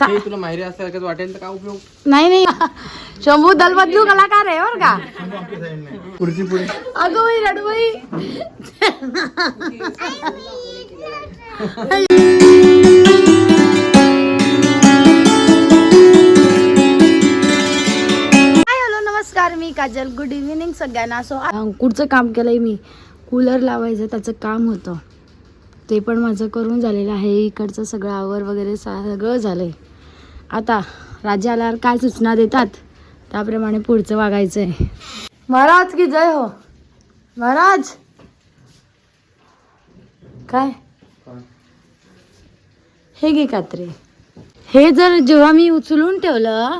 तुला माहिती असं वाटेल तर काय उपयोग नाही नाही शंभू दलबदलू कलाकार आहे बरं का. पुढची पुढे अगं बाई रडबाई. हॅलो नमस्कार, मी काजल. गुड इव्हिनिंग सगळ्यांना. सो अंकुरचं काम केलंय मी. कूलर लावायचं त्याचं काम होतं, ते पण माझं करून झालेलं आहे. इकडचं सगळं आवर वगैरे सगळं झालंय. आता राजा आल्यावर काय सूचना देतात त्याप्रमाणे पुढचं वागायचं आहे. महाराज की जय हो. महाराज काय हे घे कात्रे. हे जर जेव्हा मी उचलून ठेवलं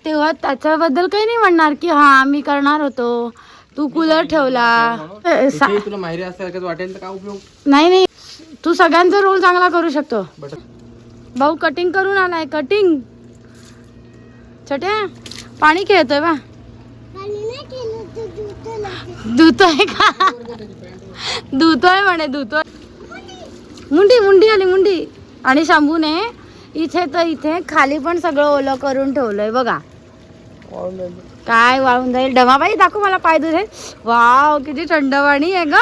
तेव्हा त्याच्याबद्दल काही नाही म्हणणार की हा मी करणार होतो, तू कूलर ठेवला. तुला माहिती असं वाटेल तर काय उपयोग. नाही नाही तू सगळ्यांचा रोल चांगला करू शकतो. भाऊ कटिंग करून आलाय. कटिंग छोट्या पाणी खेळतोय बा. धुतोय का? धुतोय म्हणे धुतोय. मुंडी मुंडी आली मुंडी. आणि शंभूने इथे तर इथे खाली पण सगळं ओलं करून ठेवलंय बघा. काय वाळून जाईल. डमाबाई दाखव मला पाय तुझे. वाव किती थंड पाणी आहे ग.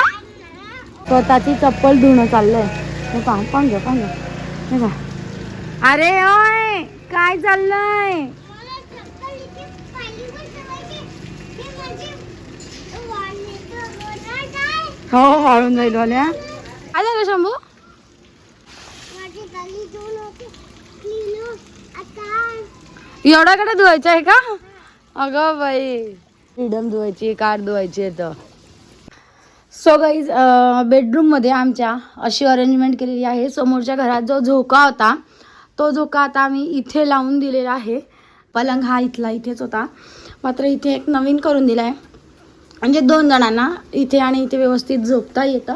स्वतःची चप्पल धुणं चाललंय. पाहून घ्या. अरे ओय काय चाललंय. हो वाळून जाईल वाल्या. काय झालं शंभू. एवढा कडे धुवायचं आहे का. अगं बाई फ्रीडम धुवायची, कार धुवायची आहे तर. सो गाईज बेडरूममध्ये आमच्या अशी अरेंजमेंट केलेली आहे. समोरच्या घरात जो झोका होता तो झोका आता आम्ही इथे लावून दिलेला आहे. पलंग हा इथला इथेच होता, मात्र इथे एक नवीन करून दिला आहे. म्हणजे 2 जणांना इथे आणि इथे व्यवस्थित झोपता येतं.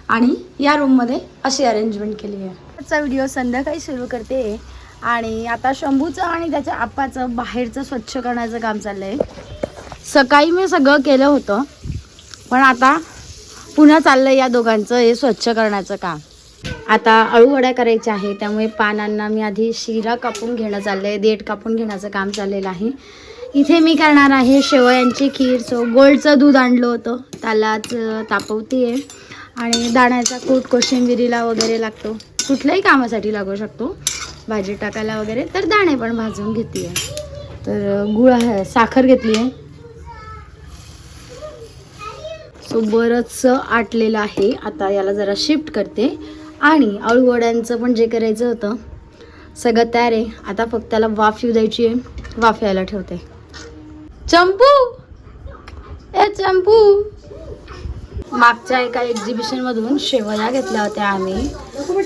आणि या रूममध्ये अशी अरेंजमेंट केली आहे. आजचा व्हिडिओ संध्याकाळी सुरू करते. आणि आता शंभूचं आणि त्याच्या आप्पाचं बाहेरचं स्वच्छ करण्याचं काम चाललं आहे. सकाळी मी सगळं केलं होतं, पण आता पुन्हा चाललं या दोघांचं हे स्वच्छ करण्याचं काम. आता अळूवड्या करायच्या आहे, त्यामुळे पानांना मी आधी शिरा कापून घेणं चाललं आहे. देठ कापून घेण्याचं काम चाललेलं आहे. इथे मी करणार आहे शेवयांची खीर. सो गोल्डचं दूध आणलं होतं त्यालाच तापवते आहे. आणि दाण्याचा कूट कोशिंबिरीला वगैरे लागतो, कुठल्याही कामासाठी लागू शकतो, भाजी टाकायला वगैरे. तर दाणे पण भाजून घेते आहे. तर गुळ आहे, साखर घेतली आहे. सो बरंचसं आटलेलं आहे. आता याला जरा शिफ्ट करते. आणि अळूवड्यांचं पण जे करायचं होतं सगळं तयार आहे. आता फक्त त्याला वाफ येऊ द्यायची आहे. वाफ यायला ठेवते. चंपू ए चंपू. मागच्या एका एक्झिबिशनमधून शेवया घेतल्या होत्या आम्ही.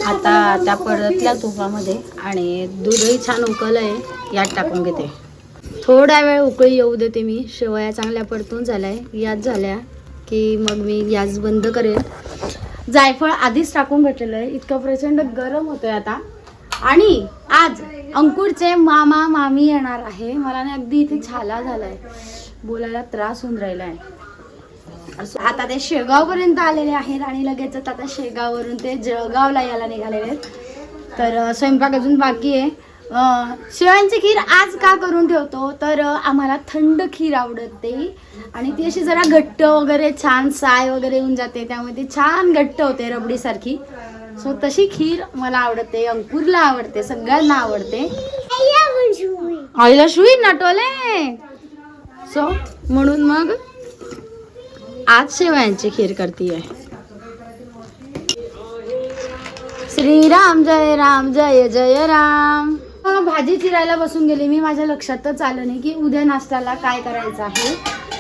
आता त्या परतल्या तुपामध्ये आणि दूधही छान उकळलं आहे. यात टाकून घेते. थोडा वेळ उकळी येऊ देते मी. शेवया चांगल्या परतून झाल्या आहे. यात झाल्या की मग मी गॅस बंद करेल. जायफळ आधीच टाकून भेटलेलं आहे. इतकं प्रचंड गरम होतोय आता. आणि आज अंकुरचे मामा मामी येणार आहे. मला ना अगदी इथे छाला झालाय, बोलायला त्रास होऊन राहिला आहे. आता ते शेगावपर्यंत आलेले आहेत आणि लगेचच आता शेगाववरून ते जळगावला यायला निघालेले आहेत. तर स्वयंपाक अजून बाकी आहे. शेवयांची खीर आज का करून ठेवतो तर आम्हाला थंड खीर आवडते आणि ती अशी जरा घट्ट वगैरे छान साय वगैरे येऊन जाते, त्यामुळे ती छान घट्ट होते रबडीसारखी. सो तशी खीर मला आवडते, अंकुरला आवडते, सगळ्यांना आवडते. आईला शुई नटवले. सो म्हणून मग आज शेवयांची खीर करतीये. श्रीराम जय राम जय जय राम. भाजी चिरायला बसून गेली मी. माझ्या लक्षातच आलं नाही की उद्या नाश्त्याला काय करायचं आहे.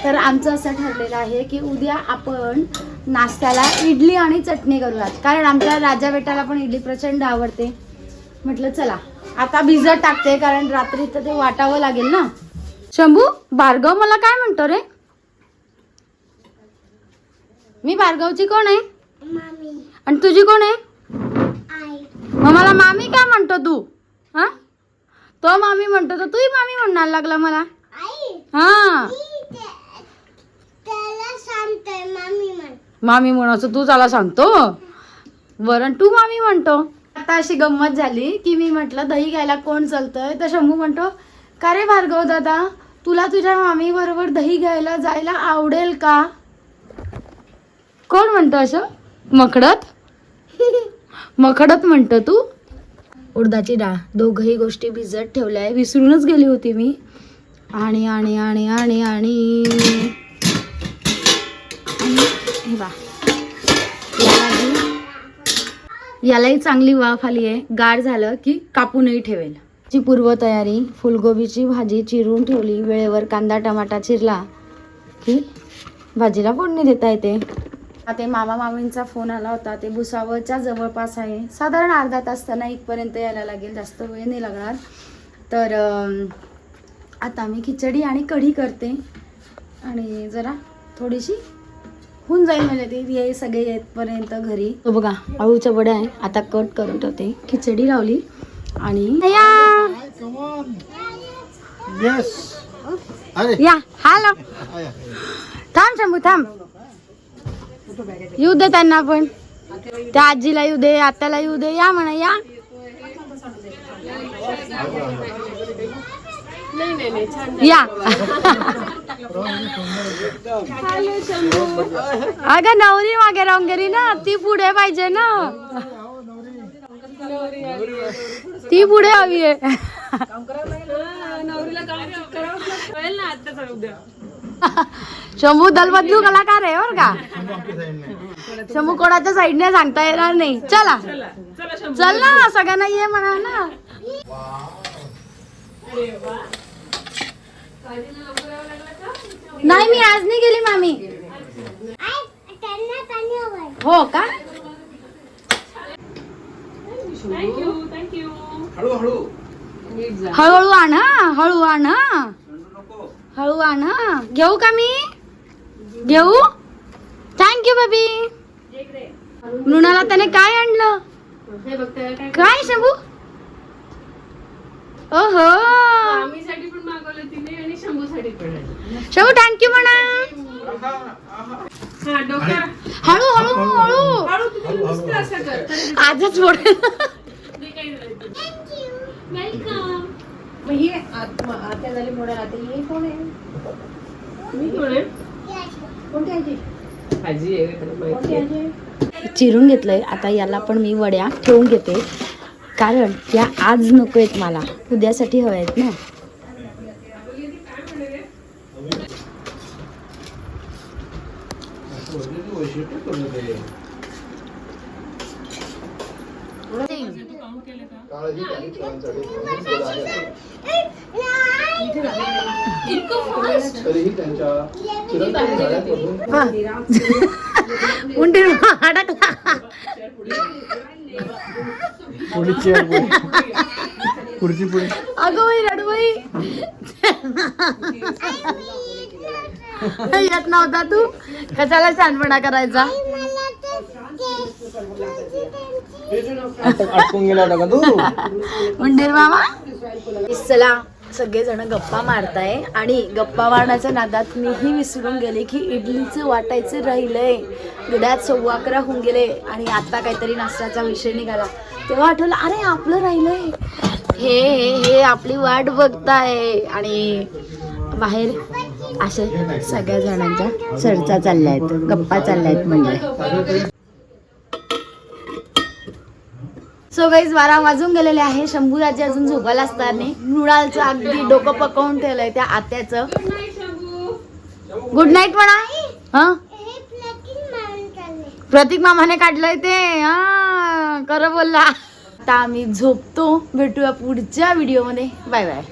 तर आमचं असं ठरलेलं आहे की उद्या आपण नाश्त्याला इडली आणि चटणी करूयात, कारण आमच्या राजा बेटाला पण इडली प्रचंड आवडते. म्हटलं चला आता भिजत टाकते, कारण रात्री तर ते वाटावं लागेल ना. शंभू भार्गव मला काय म्हणतो रे. मी भार्गवची कोण आहे. मामी. आणि तुझी कोण आहे. आई. मग मला मामी काय म्हणतो तू. हा तो मामी म्हणतो तर तूही मामी म्हणणार लागला मला. हा मामी म्हण. मामी म्हण असं तू त्याला सांगतो. वरण तू मामी म्हणतो. आता अशी गंमत झाली की मी म्हटलं दही घ्यायला कोण चालतंय, तर शंभू म्हणतो का रे भार्गव दादा, तुला तुझ्या मामी बरोबर दही घ्यायला जायला आवडेल का? कोण म्हणतो असं? मकडत मकडत म्हणतो तू. उडदाची डाळ, दोघही गोष्टी भिजत ठेवल्या आहे, विसरूनच गेली होती मी. आणि आणि आणि आणि आणि हे बा, यालाही चांगली वाफ आली आहे. गार झालं की कापूनही ठेवेल. ची पूर्वतयारी, फुलगोबीची भाजी चिरून ठेवली, वेळेवर कांदा टमाटा चिरला की भाजीला फोडणी देता येते. ते मामा मामींचा फोन आला होता, ते भुसावळच्या जवळपास आहे, साधारण अर्धा तास त्यांना इथपर्यंत यायला लागेल, जास्त वेळ नाही लागणार. तर आता मी खिचडी आणि कढी करते आणि जरा थोडीशी होऊन जाईल म्हणजे ते हे सगळे येतपर्यंत घरी. तो बघा अळूच्या वड्या आहे, आता कट करून ठेवते. खिचडी लावली आणि या हॅलो थांब शंभू थांब, येऊ दे त्यांना पण, त्या आजीला येऊ दे, आत्याला येऊ दे, या म्हणा या. या अगं नवरी मागे राहून गेली ना, ती पुढे पाहिजे ना, ती पुढे हवी आहे. शंभू दलबदलू कलाकार आहे बरं का. शंभू कोणाच्या साईडने सांगता येणार नाही. चला चल ना, सगळ्यांना ये म्हणा ना. नाही मी आज नाही गेली मामी. हो का? हळूहळू आण, हळू आण, हळू आण. घेऊ का मी? घेऊ. Thank you baby. मृणाला त्याने काय आणलं? काय शंभू? ओहो शंभू थँक्यू म्हणा. हळू हळू हळू आजच बोल. चिरून घेतलंय, आता याला पण मी वड्या ठेवून घेते, कारण त्या आज नको आहेत मला, उद्यासाठी हव्या आहेत ना. खुर्ची पुढे. अगं बाई रडबाई येत नव्हता तू, कशाला छानपणा करायचा. अटकून गेला होता का तू? उंडीर मामा. चला सगळेजण गप्पा मारताय आणि गप्पा मारण्याच्या नादात मीही विसरून गेले की इडलीचं वाटायचं राहिलंय. गड्यात 11:15 होऊन गेले आणि आता काहीतरी नाश्त्याचा विषय निघाला, तेव्हा आठवलं अरे आपलं राहिलंय. हे हे हे आपली वाट बघताय आणि बाहेर असे सगळ्या जणांच्या चर्चा चालल्या आहेत, गप्पा चालल्या आहेत. म्हणजे सो गाईज 12 वाजून गेलेले आहे. शंभू राजे अजून झोपायला असतात नाही. मृणालचं अगदी डोकं पकवून ठेवलंय त्या आत्याचं. गुड नाईट म्हणा. हा प्रतीक मामाने काढलंय ते. हा खरं बोलला. आता आम्ही झोपतो. भेटूया पुढच्या व्हिडिओमध्ये. Bye bye.